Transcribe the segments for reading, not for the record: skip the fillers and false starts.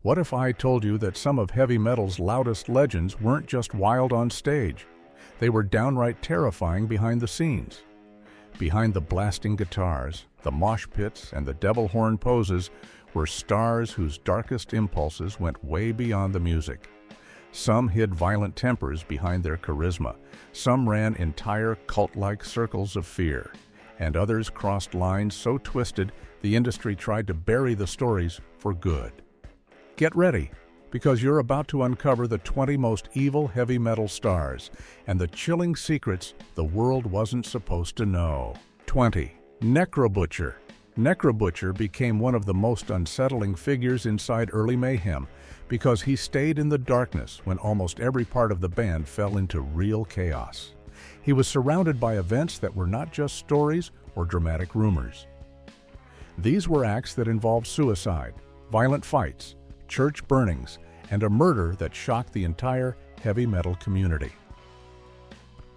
What if I told you that some of heavy metal's loudest legends weren't just wild on stage? They were downright terrifying behind the scenes. Behind the blasting guitars, the mosh pits, and the devil horn poses were stars whose darkest impulses went way beyond the music. Some hid violent tempers behind their charisma, some ran entire cult-like circles of fear, and others crossed lines so twisted the industry tried to bury the stories for good. Get ready, because you're about to uncover the 20 most evil heavy metal stars and the chilling secrets the world wasn't supposed to know. 20. Necrobutcher. Necrobutcher became one of the most unsettling figures inside early Mayhem because he stayed in the darkness when almost every part of the band fell into real chaos. He was surrounded by events that were not just stories or dramatic rumors. These were acts that involved suicide, violent fights, church burnings, and a murder that shocked the entire heavy metal community.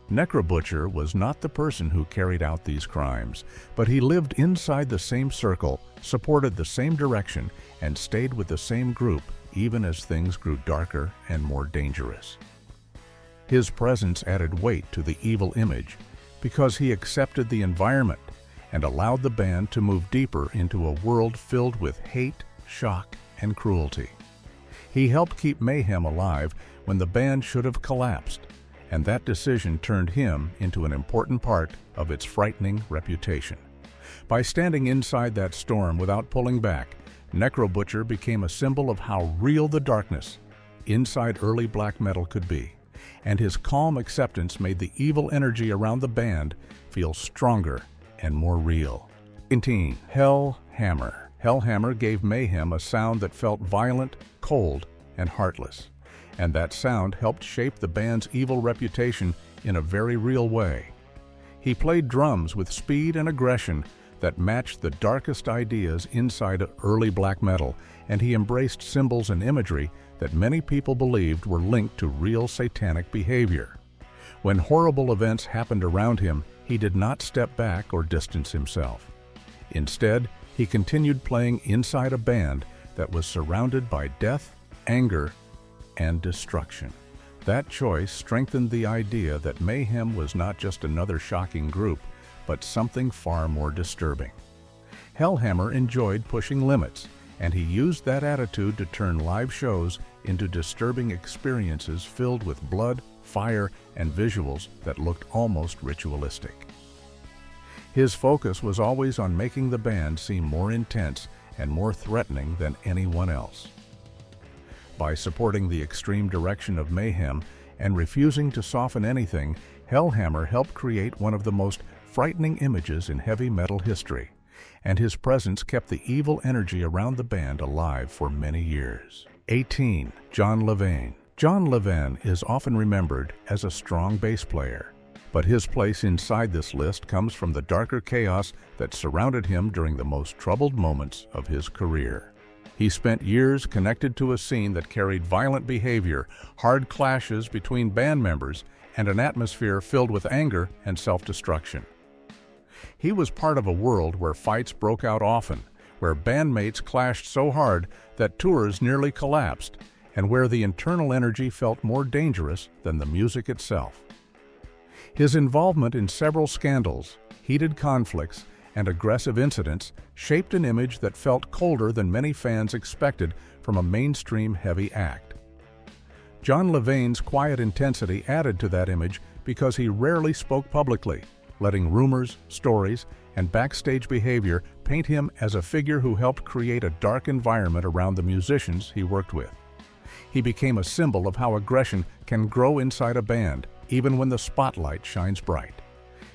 Necrobutcher was not the person who carried out these crimes, but he lived inside the same circle, supported the same direction, and stayed with the same group even as things grew darker and more dangerous. His presence added weight to the evil image because he accepted the environment and allowed the band to move deeper into a world filled with hate, shock, and cruelty. He helped keep Mayhem alive when the band should have collapsed, and that decision turned him into an important part of its frightening reputation. By standing inside that storm without pulling back, Necrobutcher became a symbol of how real the darkness inside early black metal could be, and his calm acceptance made the evil energy around the band feel stronger and more real. 19. Hellhammer. Hellhammer gave Mayhem a sound that felt violent, cold, and heartless, and that sound helped shape the band's evil reputation in a very real way. He played drums with speed and aggression that matched the darkest ideas inside early black metal, and he embraced symbols and imagery that many people believed were linked to real satanic behavior. When horrible events happened around him, he did not step back or distance himself. Instead, he continued playing inside a band that was surrounded by death, anger, and destruction. That choice strengthened the idea that Mayhem was not just another shocking group, but something far more disturbing. Hellhammer enjoyed pushing limits, and he used that attitude to turn live shows into disturbing experiences filled with blood, fire, and visuals that looked almost ritualistic. His focus was always on making the band seem more intense and more threatening than anyone else. By supporting the extreme direction of Mayhem and refusing to soften anything, Hellhammer helped create one of the most frightening images in heavy metal history, and his presence kept the evil energy around the band alive for many years. 18. John Levane. John Levane is often remembered as a strong bass player, but his place inside this list comes from the darker chaos that surrounded him during the most troubled moments of his career. He spent years connected to a scene that carried violent behavior, hard clashes between band members, and an atmosphere filled with anger and self-destruction. He was part of a world where fights broke out often, where bandmates clashed so hard that tours nearly collapsed, and where the internal energy felt more dangerous than the music itself. His involvement in several scandals, heated conflicts, and aggressive incidents shaped an image that felt colder than many fans expected from a mainstream heavy act. John Levane's quiet intensity added to that image because he rarely spoke publicly, letting rumors, stories, and backstage behavior paint him as a figure who helped create a dark environment around the musicians he worked with. He became a symbol of how aggression can grow inside a band, even when the spotlight shines bright.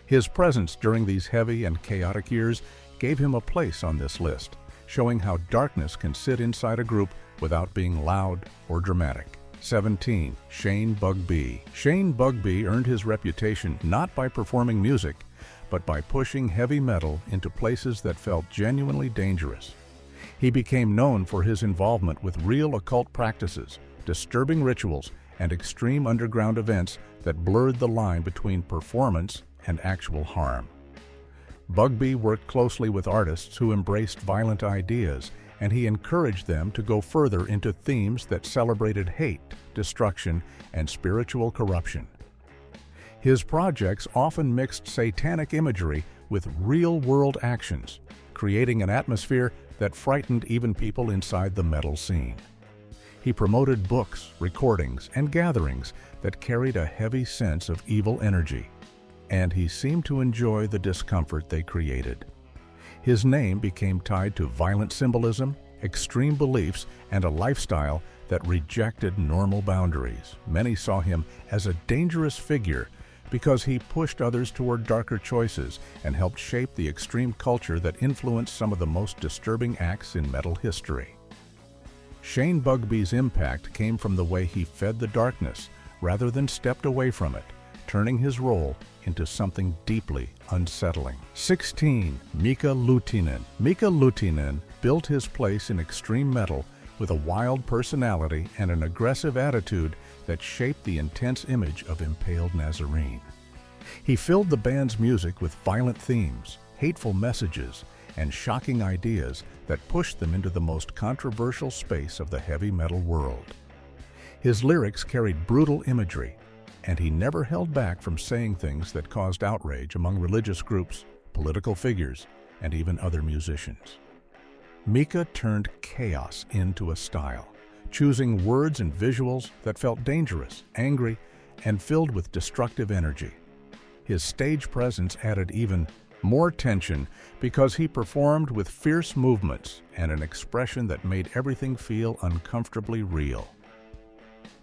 His presence during these heavy and chaotic years gave him a place on this list, showing how darkness can sit inside a group without being loud or dramatic. 17. Shane Bugbee. Shane Bugbee earned his reputation not by performing music, but by pushing heavy metal into places that felt genuinely dangerous. He became known for his involvement with real occult practices, disturbing rituals, and extreme underground events that blurred the line between performance and actual harm. Bugbee worked closely with artists who embraced violent ideas and he encouraged them to go further into themes that celebrated hate, destruction, and spiritual corruption. His projects often mixed satanic imagery with real-world actions, creating an atmosphere that frightened even people inside the metal scene. He promoted books, recordings, and gatherings that carried a heavy sense of evil energy, and he seemed to enjoy the discomfort they created. His name became tied to violent symbolism, extreme beliefs, and a lifestyle that rejected normal boundaries. Many saw him as a dangerous figure because he pushed others toward darker choices and helped shape the extreme culture that influenced some of the most disturbing acts in metal history. Shane Bugby's impact came from the way he fed the darkness rather than stepped away from it, turning his role into something deeply unsettling. 16. Mika Luuttinen. Mika Luuttinen built his place in extreme metal with a wild personality and an aggressive attitude that shaped the intense image of Impaled Nazarene. He filled the band's music with violent themes, hateful messages, and shocking ideas that pushed them into the most controversial space of the heavy metal world. His lyrics carried brutal imagery, and he never held back from saying things that caused outrage among religious groups, political figures, and even other musicians. Mika turned chaos into a style, choosing words and visuals that felt dangerous, angry, and filled with destructive energy. His stage presence added even more tension because he performed with fierce movements and an expression that made everything feel uncomfortably real.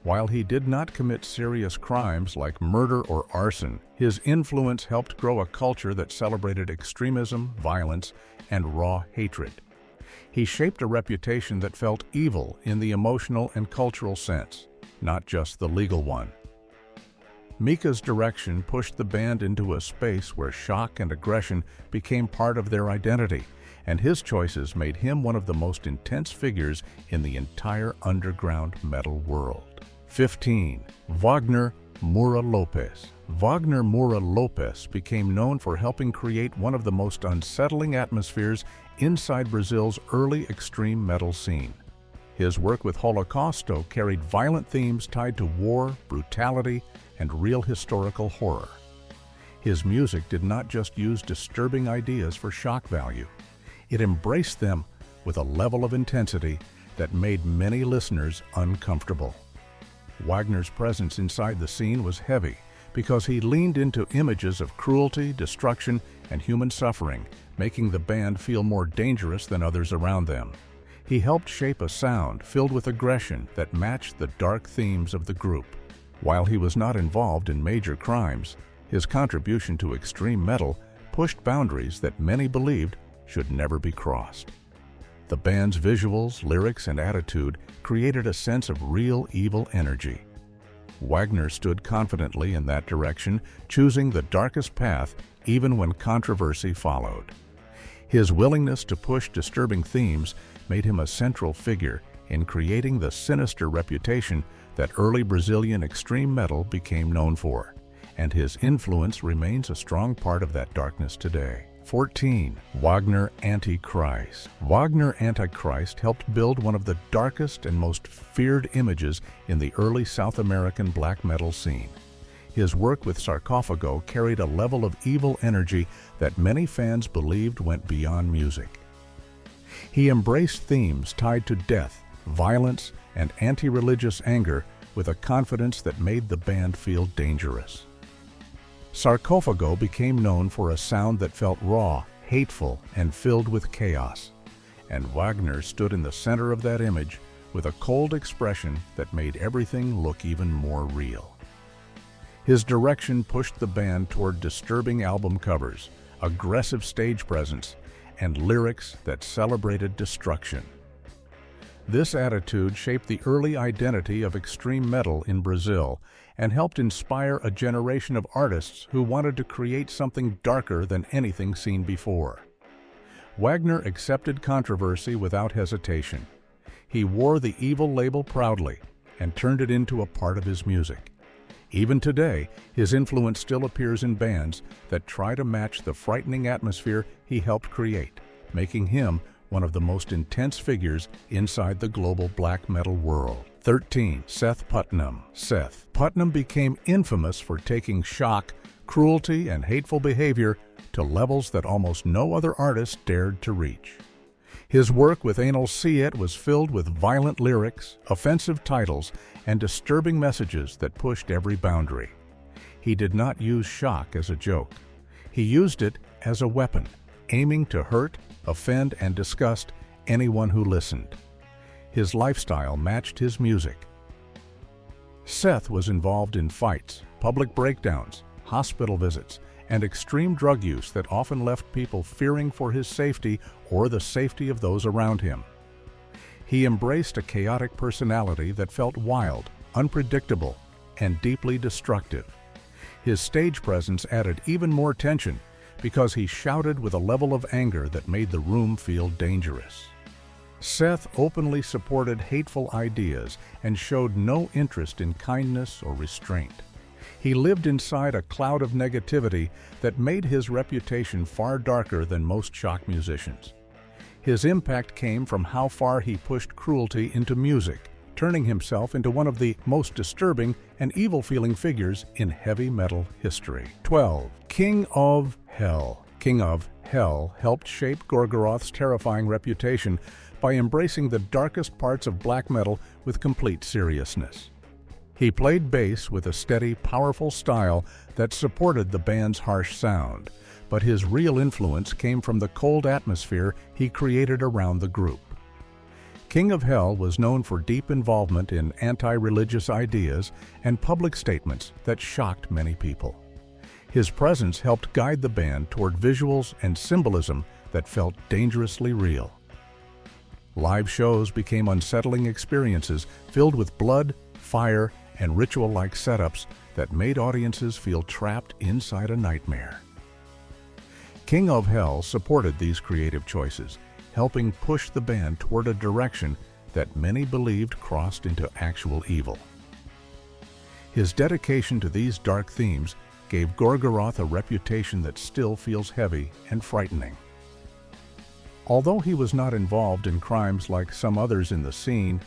While he did not commit serious crimes like murder or arson, his influence helped grow a culture that celebrated extremism, violence, and raw hatred. He shaped a reputation that felt evil in the emotional and cultural sense, not just the legal one. Mika's direction pushed the band into a space where shock and aggression became part of their identity, and his choices made him one of the most intense figures in the entire underground metal world. 15. Wagner Moura Lopes. Wagner Moura Lopes became known for helping create one of the most unsettling atmospheres inside Brazil's early extreme metal scene. His work with Holocausto carried violent themes tied to war, brutality, and real historical horror. His music did not just use disturbing ideas for shock value. It embraced them with a level of intensity that made many listeners uncomfortable. Wagner's presence inside the scene was heavy because he leaned into images of cruelty, destruction, and human suffering, making the band feel more dangerous than others around them. He helped shape a sound filled with aggression that matched the dark themes of the group. While he was not involved in major crimes, his contribution to extreme metal pushed boundaries that many believed should never be crossed. The band's visuals, lyrics, and attitude created a sense of real evil energy. Wagner stood confidently in that direction, choosing the darkest path even when controversy followed. His willingness to push disturbing themes made him a central figure in creating the sinister reputation that early Brazilian extreme metal became known for, and his influence remains a strong part of that darkness today. 14. Wagner Antichrist. Wagner Antichrist helped build one of the darkest and most feared images in the early South American black metal scene. His work with Sarcophago carried a level of evil energy that many fans believed went beyond music. He embraced themes tied to death, violence, and anti-religious anger with a confidence that made the band feel dangerous. Sarcophago became known for a sound that felt raw, hateful, and filled with chaos, and Wagner stood in the center of that image with a cold expression that made everything look even more real. His direction pushed the band toward disturbing album covers, aggressive stage presence, and lyrics that celebrated destruction. This attitude shaped the early identity of extreme metal in Brazil and helped inspire a generation of artists who wanted to create something darker than anything seen before. Wagner accepted controversy without hesitation. He wore the evil label proudly and turned it into a part of his music. Even today, his influence still appears in bands that try to match the frightening atmosphere he helped create, making him one of the most intense figures inside the global black metal world. 13. Seth Putnam. Seth Putnam became infamous for taking shock, cruelty, and hateful behavior to levels that almost no other artist dared to reach. His work with Anal See It was filled with violent lyrics, offensive titles, and disturbing messages that pushed every boundary. He did not use shock as a joke. He used it as a weapon, aiming to hurt, offend, and disgust anyone who listened. His lifestyle matched his music. Seth was involved in fights, public breakdowns, hospital visits, and extreme drug use that often left people fearing for his safety or the safety of those around him. He embraced a chaotic personality that felt wild, unpredictable, and deeply destructive. His stage presence added even more tension because he shouted with a level of anger that made the room feel dangerous. Seth openly supported hateful ideas and showed no interest in kindness or restraint. He lived inside a cloud of negativity that made his reputation far darker than most shock musicians. His impact came from how far he pushed cruelty into music, turning himself into one of the most disturbing and evil-feeling figures in heavy metal history. 12. King of Hell. King of Hell helped shape Gorgoroth's terrifying reputation by embracing the darkest parts of black metal with complete seriousness. He played bass with a steady, powerful style that supported the band's harsh sound, but his real influence came from the cold atmosphere he created around the group. King of Hell was known for deep involvement in anti-religious ideas and public statements that shocked many people. His presence helped guide the band toward visuals and symbolism that felt dangerously real. Live shows became unsettling experiences filled with blood, fire, and ritual-like setups that made audiences feel trapped inside a nightmare. King of Hell supported these creative choices, helping push the band toward a direction that many believed crossed into actual evil. His dedication to these dark themes gave Gorgoroth a reputation that still feels heavy and frightening. Although he was not involved in crimes like some others in the scene,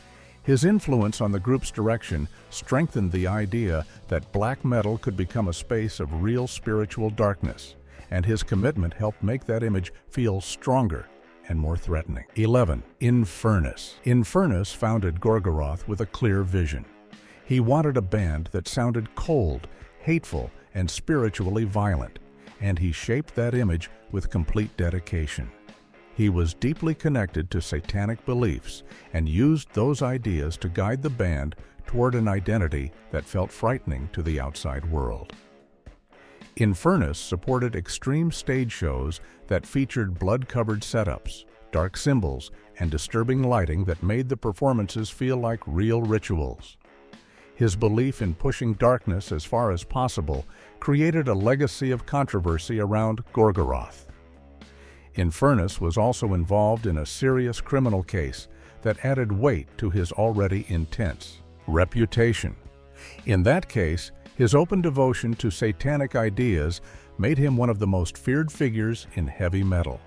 his influence on the group's direction strengthened the idea that black metal could become a space of real spiritual darkness, and his commitment helped make that image feel stronger and more threatening. 11. Infernus. Infernus founded Gorgoroth with a clear vision. He wanted a band that sounded cold, hateful, and spiritually violent, and he shaped that image with complete dedication. He was deeply connected to satanic beliefs and used those ideas to guide the band toward an identity that felt frightening to the outside world. Infernus supported extreme stage shows that featured blood-covered setups, dark symbols, and disturbing lighting that made the performances feel like real rituals. His belief in pushing darkness as far as possible created a legacy of controversy around Gorgoroth. Infernus was also involved in a serious criminal case that added weight to his already intense reputation. In that case, his open devotion to satanic ideas made him one of the most feared figures in heavy metal.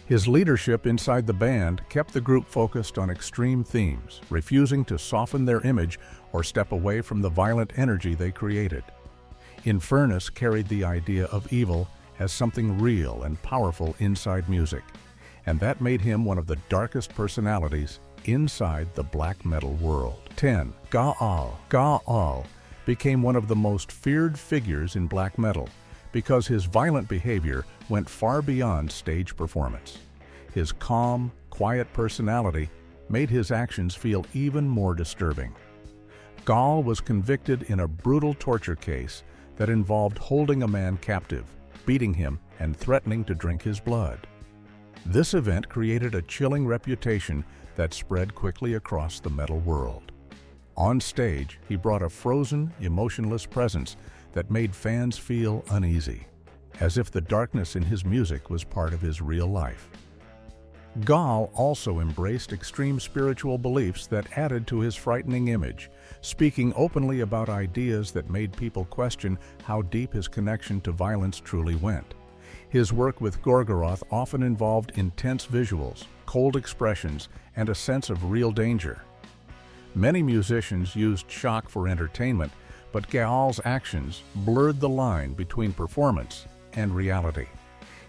His leadership inside the band kept the group focused on extreme themes, refusing to soften their image or step away from the violent energy they created. Infernus carried the idea of evil as something real and powerful inside music, and that made him one of the darkest personalities inside the black metal world. 10. Gaal. Gaal became one of the most feared figures in black metal because his violent behavior went far beyond stage performance. His calm, quiet personality made his actions feel even more disturbing. Gaal was convicted in a brutal torture case that involved holding a man captive, beating him, and threatening to drink his blood. This event created a chilling reputation that spread quickly across the metal world. On stage, he brought a frozen, emotionless presence that made fans feel uneasy, as if the darkness in his music was part of his real life. Gaal also embraced extreme spiritual beliefs that added to his frightening image, speaking openly about ideas that made people question how deep his connection to violence truly went. His work with Gorgoroth often involved intense visuals, cold expressions, and a sense of real danger. Many musicians used shock for entertainment, but Gaal's actions blurred the line between performance and reality.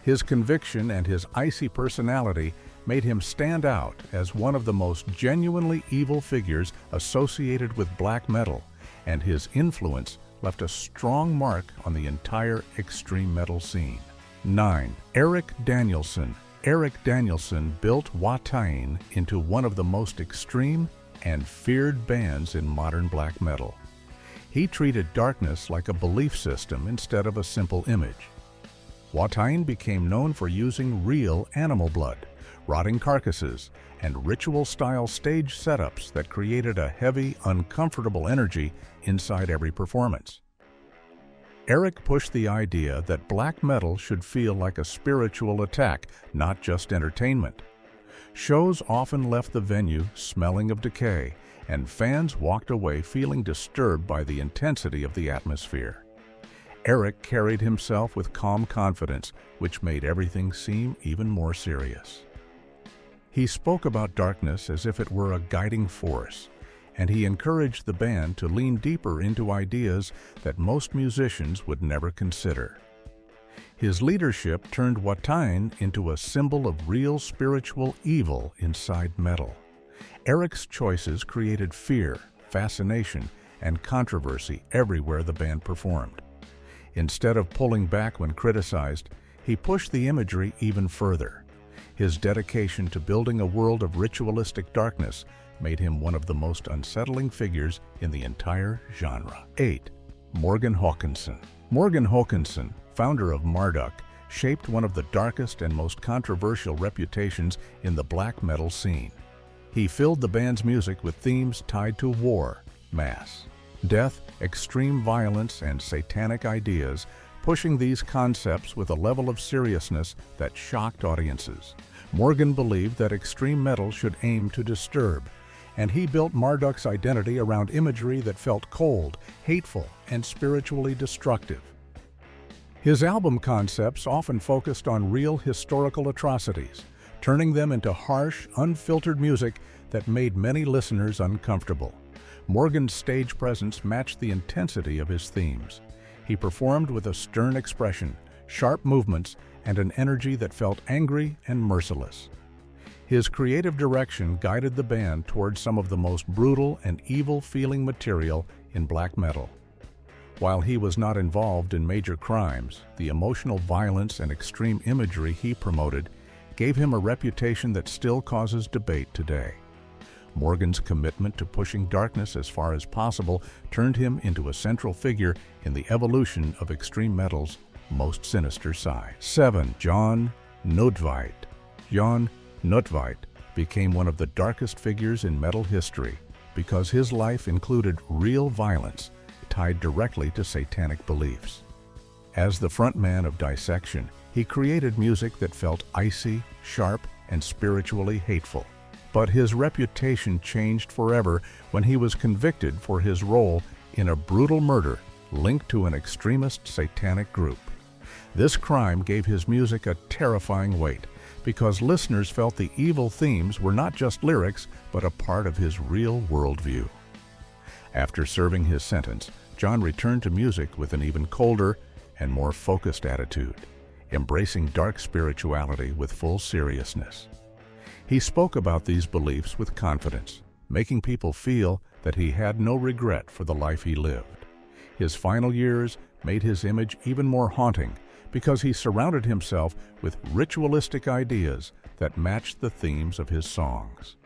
His conviction and his icy personality made him stand out as one of the most genuinely evil figures associated with black metal, and his influence left a strong mark on the entire extreme metal scene. 9. Eric Danielson. Eric Danielson built Watain into one of the most extreme and feared bands in modern black metal. He treated darkness like a belief system instead of a simple image. Watain became known for using real animal blood, rotting carcasses, and ritual-style stage setups that created a heavy, uncomfortable energy inside every performance. Eric pushed the idea that black metal should feel like a spiritual attack, not just entertainment. Shows often left the venue smelling of decay, and fans walked away feeling disturbed by the intensity of the atmosphere. Eric carried himself with calm confidence, which made everything seem even more serious. He spoke about darkness as if it were a guiding force, and he encouraged the band to lean deeper into ideas that most musicians would never consider. His leadership turned Watain into a symbol of real spiritual evil inside metal. Eric's choices created fear, fascination, and controversy everywhere the band performed. Instead of pulling back when criticized, he pushed the imagery even further. His dedication to building a world of ritualistic darkness made him one of the most unsettling figures in the entire genre. 8. Morgan Håkansson. Morgan Håkansson, founder of Marduk, shaped one of the darkest and most controversial reputations in the black metal scene. He filled the band's music with themes tied to war, mass, death, extreme violence, and satanic ideas, pushing these concepts with a level of seriousness that shocked audiences. Morgan believed that extreme metal should aim to disturb, and he built Marduk's identity around imagery that felt cold, hateful, and spiritually destructive. His album concepts often focused on real historical atrocities, turning them into harsh, unfiltered music that made many listeners uncomfortable. Morgan's stage presence matched the intensity of his themes. He performed with a stern expression, sharp movements, and an energy that felt angry and merciless. His creative direction guided the band towards some of the most brutal and evil-feeling material in black metal. While he was not involved in major crimes, the emotional violence and extreme imagery he promoted gave him a reputation that still causes debate today. Morgan's commitment to pushing darkness as far as possible turned him into a central figure in the evolution of extreme metal's most sinister side. 7. Jon Nordtveit. Jon Nordtveit became one of the darkest figures in metal history because his life included real violence tied directly to satanic beliefs. As the frontman of Dissection, he created music that felt icy, sharp, and spiritually hateful. But his reputation changed forever when he was convicted for his role in a brutal murder linked to an extremist satanic group. This crime gave his music a terrifying weight because listeners felt the evil themes were not just lyrics, but a part of his real worldview. After serving his sentence, Jon returned to music with an even colder and more focused attitude, embracing dark spirituality with full seriousness. He spoke about these beliefs with confidence, making people feel that he had no regret for the life he lived. His final years made his image even more haunting because he surrounded himself with ritualistic ideas that matched the themes of his songs.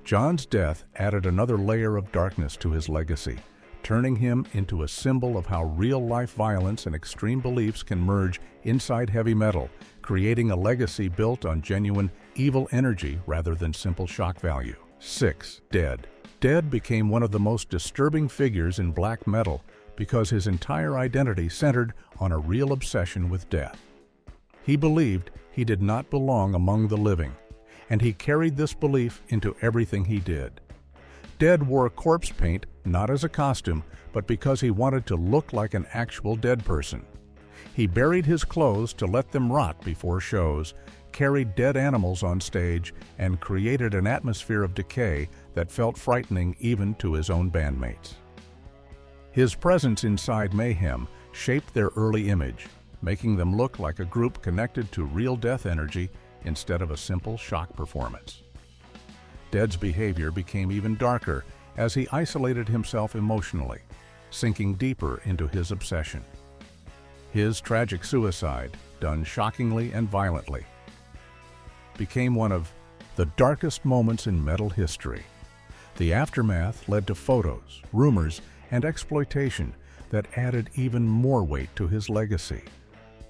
Jon's death added another layer of darkness to his legacy, turning him into a symbol of how real-life violence and extreme beliefs can merge inside heavy metal, creating a legacy built on genuine evil energy rather than simple shock value. 6. Dead. Dead became one of the most disturbing figures in black metal because his entire identity centered on a real obsession with death. He believed he did not belong among the living, and he carried this belief into everything he did. Dead wore corpse paint not as a costume, but because he wanted to look like an actual dead person. He buried his clothes to let them rot before shows, carried dead animals on stage and created an atmosphere of decay that felt frightening even to his own bandmates. His presence inside Mayhem shaped their early image, making them look like a group connected to real death energy instead of a simple shock performance. Dead's behavior became even darker as he isolated himself emotionally, sinking deeper into his obsession. His tragic suicide, done shockingly and violently, became one of the darkest moments in metal history. The aftermath led to photos, rumors, and exploitation that added even more weight to his legacy.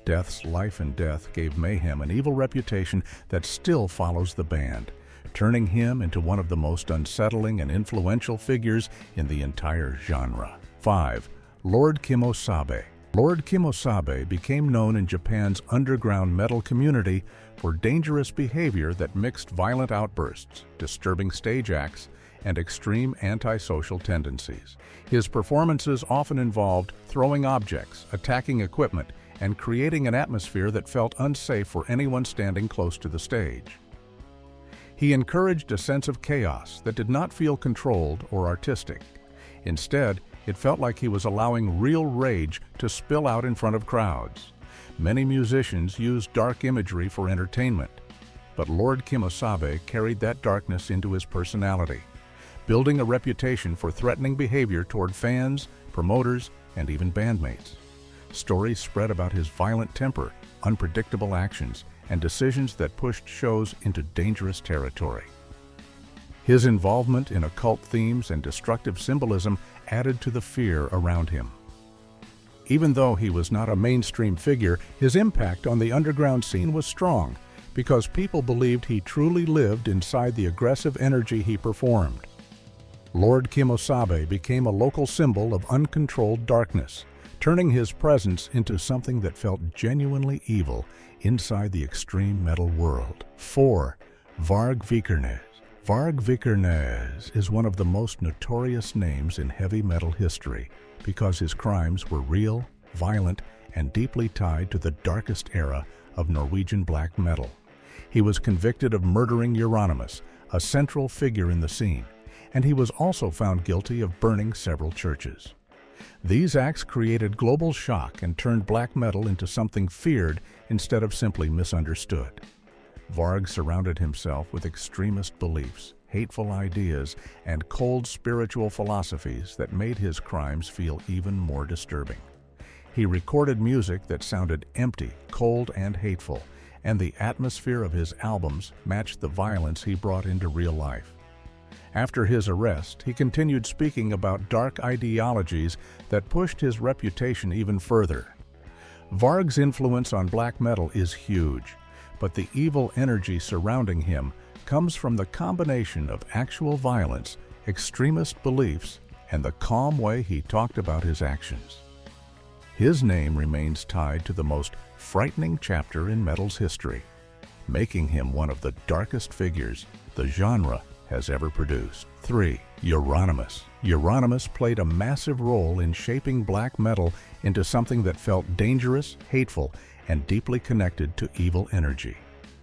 Death's life and death gave Mayhem an evil reputation that still follows the band, turning him into one of the most unsettling and influential figures in the entire genre. 5. Lord Kimosabe. Lord Kimosabe became known in Japan's underground metal community for dangerous behavior that mixed violent outbursts, disturbing stage acts, and extreme antisocial tendencies. His performances often involved throwing objects, attacking equipment, and creating an atmosphere that felt unsafe for anyone standing close to the stage. He encouraged a sense of chaos that did not feel controlled or artistic. Instead, it felt like he was allowing real rage to spill out in front of crowds. Many musicians used dark imagery for entertainment, but Lord Kimosabe carried that darkness into his personality, building a reputation for threatening behavior toward fans, promoters, and even bandmates. Stories spread about his violent temper, unpredictable actions, and decisions that pushed shows into dangerous territory. His involvement in occult themes and destructive symbolism added to the fear around him. Even though he was not a mainstream figure, his impact on the underground scene was strong because people believed he truly lived inside the aggressive energy he performed. Lord Kimosabe became a local symbol of uncontrolled darkness, turning his presence into something that felt genuinely evil inside the extreme metal world. 4. Varg Vikernes. Varg Vikernes is one of the most notorious names in heavy metal history because his crimes were real, violent, and deeply tied to the darkest era of Norwegian black metal. He was convicted of murdering Euronymous, a central figure in the scene, and he was also found guilty of burning several churches. These acts created global shock and turned black metal into something feared instead of simply misunderstood. Varg surrounded himself with extremist beliefs, hateful ideas, and cold spiritual philosophies that made his crimes feel even more disturbing. He recorded music that sounded empty, cold, and hateful, and the atmosphere of his albums matched the violence he brought into real life. After his arrest, he continued speaking about dark ideologies that pushed his reputation even further. Varg's influence on black metal is huge, but the evil energy surrounding him comes from the combination of actual violence, extremist beliefs, and the calm way he talked about his actions. His name remains tied to the most frightening chapter in metal's history, making him one of the darkest figures the genre has ever produced. 3. Euronymous. Euronymous played a massive role in shaping black metal into something that felt dangerous, hateful, and deeply connected to evil energy.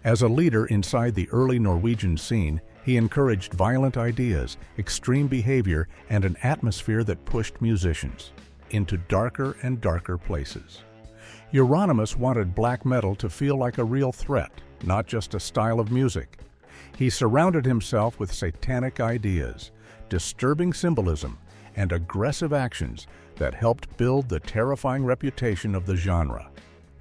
As a leader inside the early Norwegian scene, he encouraged violent ideas, extreme behavior, and an atmosphere that pushed musicians into darker and darker places. Euronymous wanted black metal to feel like a real threat, not just a style of music. He surrounded himself with satanic ideas, disturbing symbolism, and aggressive actions that helped build the terrifying reputation of the genre.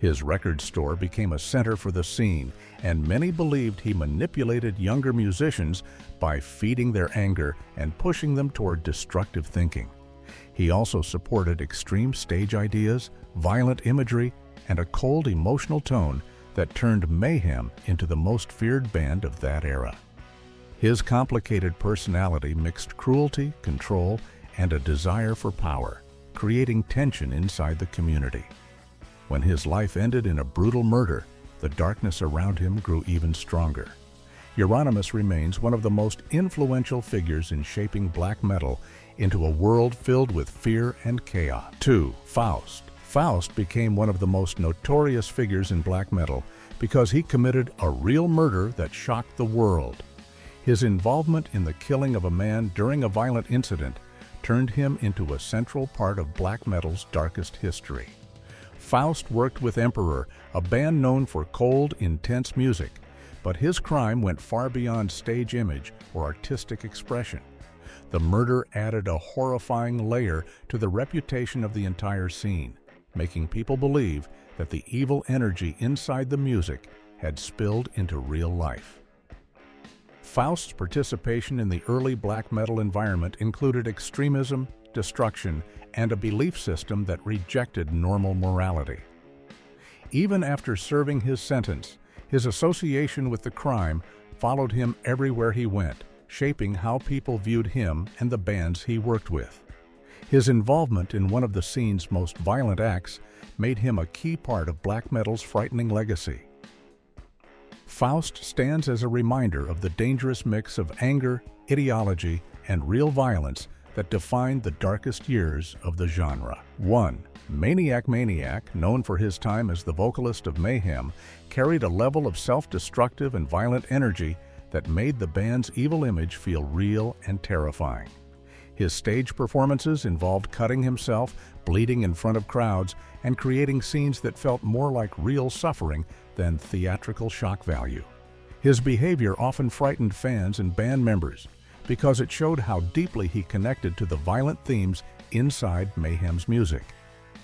His record store became a center for the scene, and many believed he manipulated younger musicians by feeding their anger and pushing them toward destructive thinking. He also supported extreme stage ideas, violent imagery, and a cold emotional tone that turned Mayhem into the most feared band of that era. His complicated personality mixed cruelty, control, and a desire for power, creating tension inside the community. When his life ended in a brutal murder, the darkness around him grew even stronger. Euronymous remains one of the most influential figures in shaping black metal into a world filled with fear and chaos. 2. Faust. Faust became one of the most notorious figures in black metal because he committed a real murder that shocked the world. His involvement in the killing of a man during a violent incident turned him into a central part of black metal's darkest history. Faust worked with Emperor, a band known for cold, intense music, but his crime went far beyond stage image or artistic expression. The murder added a horrifying layer to the reputation of the entire scene, making people believe that the evil energy inside the music had spilled into real life. Faust's participation in the early black metal environment included extremism, destruction, and a belief system that rejected normal morality. Even after serving his sentence, his association with the crime followed him everywhere he went, shaping how people viewed him and the bands he worked with. His involvement in one of the scene's most violent acts made him a key part of black metal's frightening legacy. Faust stands as a reminder of the dangerous mix of anger, ideology, and real violence that defined the darkest years of the genre. 1. Maniac Maniac, known for his time as the vocalist of Mayhem, carried a level of self-destructive and violent energy that made the band's evil image feel real and terrifying. His stage performances involved cutting himself, bleeding in front of crowds, and creating scenes that felt more like real suffering than theatrical shock value. His behavior often frightened fans and band members because it showed how deeply he connected to the violent themes inside Mayhem's music.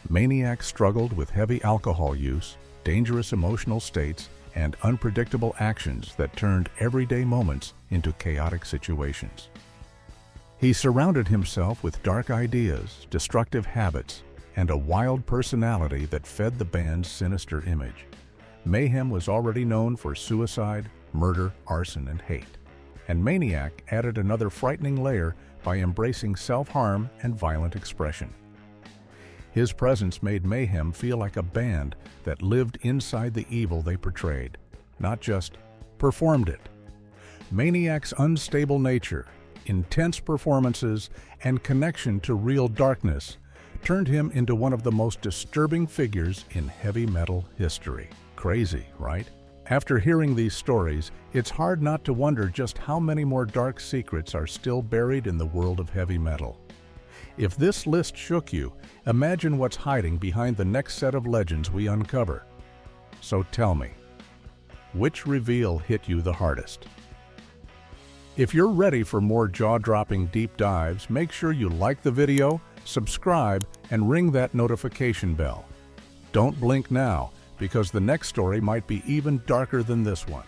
Maniac struggled with heavy alcohol use, dangerous emotional states, and unpredictable actions that turned everyday moments into chaotic situations. He surrounded himself with dark ideas, destructive habits, and a wild personality that fed the band's sinister image. Mayhem was already known for suicide, murder, arson, and hate, and Maniac added another frightening layer by embracing self-harm and violent expression. His presence made Mayhem feel like a band that lived inside the evil they portrayed, not just performed it. Maniac's unstable nature, intense performances, and connection to real darkness turned him into one of the most disturbing figures in heavy metal history. Crazy, right? After hearing these stories, it's hard not to wonder just how many more dark secrets are still buried in the world of heavy metal. If this list shook you, imagine what's hiding behind the next set of legends we uncover. So tell me, which reveal hit you the hardest? If you're ready for more jaw-dropping deep dives, make sure you like the video, subscribe, and ring that notification bell. Don't blink now, because the next story might be even darker than this one.